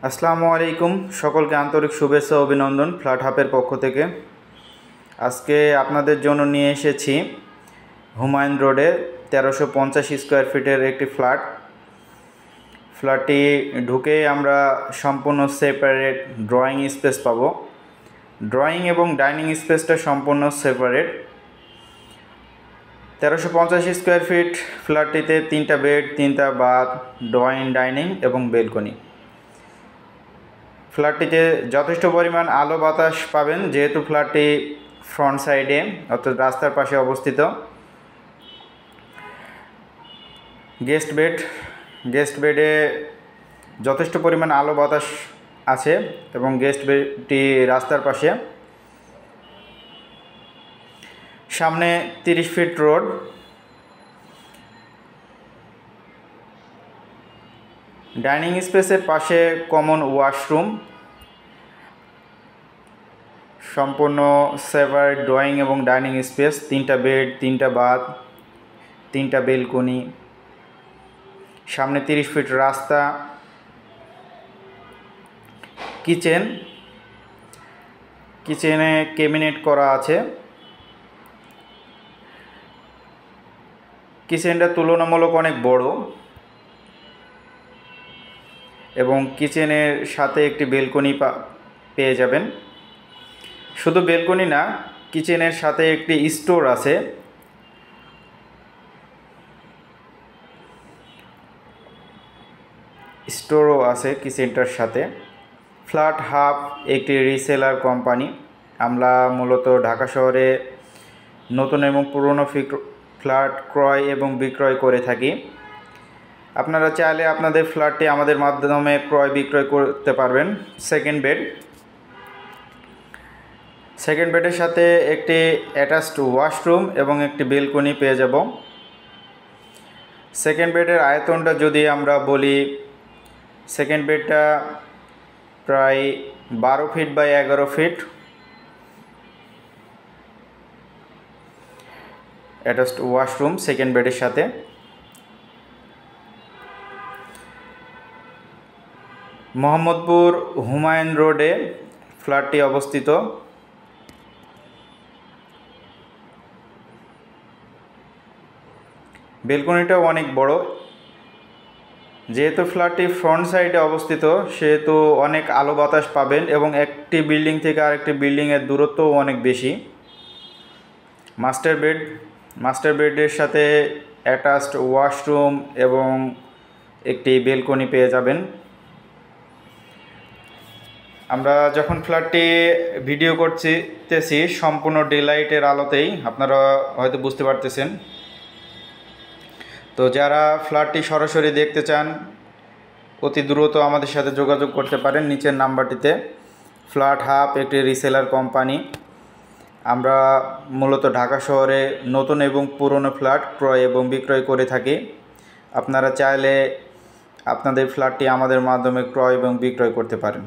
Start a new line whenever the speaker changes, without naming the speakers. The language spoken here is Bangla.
আসসালামু আলাইকুম, সকলকে আন্তরিক শুভেচ্ছা ও অভিনন্দন ফ্ল্যাট হাবের পক্ষ থেকে। আজকে আপনাদের জন্য নিয়ে এসেছি হুমায়ুন রোডে 1350 স্কোয়ার ফিটের একটি ফ্ল্যাটটি ঢুকেই আমরা সম্পূর্ণ সেপারেট ড্রয়িং স্পেস পাবো। ড্রয়িং এবং ডাইনিং স্পেসটা সম্পূর্ণ সেপারেট। 1350 স্কোয়ার ফিট ফ্ল্যাটটিতে 3টা বেড, 3টা বাথ, ড্রয়িং, ডাইনিং এবং বেলকনি। ফ্ল্যাটটিতে যথেষ্ট পরিমাণ আলো বাতাস পাবেন, যেহেতু ফ্ল্যাটটি ফ্রন্ট সাইডে অর্থাৎ রাস্তার পাশে অবস্থিত। গেস্ট বেডে যথেষ্ট পরিমাণ আলো বাতাস আছে এবং গেস্ট বেডটি রাস্তার পাশে। সামনে 30 ফিট রোড। ডাইনিং স্পেসের পাশে কমন ওয়াশরুম, সম্পূর্ণ সেপারেট ড্রয়িং এবং ডাইনিং স্পেস, 3টা বেড, 3টা বাথ, 3টা বেলকনি, সামনে 30 ফিট রাস্তা। কিচেনে ক্যাবিনেট করা আছে। কিচেনটা তুলনামূলক অনেক বড় এবং কিচেনের সাথে একটি বেলকনি পেয়ে যাবেন। শুধু বেলকনি না, কিচেনের সাথে একটি স্টোর আছে। স্টোরও আছে কিচেনটার সাথে। ফ্ল্যাট হাব একটি রিসেলার কোম্পানি। আমরা মূলত ঢাকা শহরে নতুন এবং পুরনো ফ্ল্যাট ক্রয় এবং বিক্রয় করে থাকি। আপনারা চাইলে আপনাদের ফ্ল্যাটটি আমাদের মাধ্যমে ক্রয় বিক্রয় করতে পারবেন। সেকেন্ড বেডের সাথে একটি অ্যাটাচড ওয়াশরুম এবং একটি বেলকনি পেয়ে যাব। সেকেন্ড বেডের আয়তনটা যদি আমরা বলি, সেকেন্ড বেডটা প্রায় 12 feet by 11 feet. Attached washroom second বেডের সাথে। মোহাম্মদপুর হুমায়ুন রোডে ফ্ল্যাটটি অবস্থিত। বেলকনিটাও অনেক বড়। যেহেতু ফ্ল্যাটটি ফ্রন্ট সাইডে অবস্থিত, সেহেতু অনেক আলো বাতাস পাবেন এবং একটি বিল্ডিং থেকে আরেকটি বিল্ডিংয়ের দূরত্বও অনেক বেশি। মাস্টার বেডের সাথে অ্যাটাচড ওয়াশরুম এবং একটি বেলকনি পেয়ে যাবেন। আমরা যখন ফ্ল্যাটটি ভিডিও করতেছি সম্পূর্ণ ডে লাইটের আলোতেই, আপনারা হয়তো বুঝতে পারতেছেন। তো যারা ফ্ল্যাটটি সরাসরি দেখতে চান, অতি দ্রুত আমাদের সাথে যোগাযোগ করতে পারেন নিচের নাম্বারটিতে। ফ্ল্যাট হাব একটি রিসেলার কোম্পানি। আমরা মূলত ঢাকা শহরে নতুন এবং পুরনো ফ্ল্যাট ক্রয় এবং বিক্রয় করে থাকি। আপনারা চাইলে আপনাদের ফ্ল্যাটটি আমাদের মাধ্যমে ক্রয় এবং বিক্রয় করতে পারেন।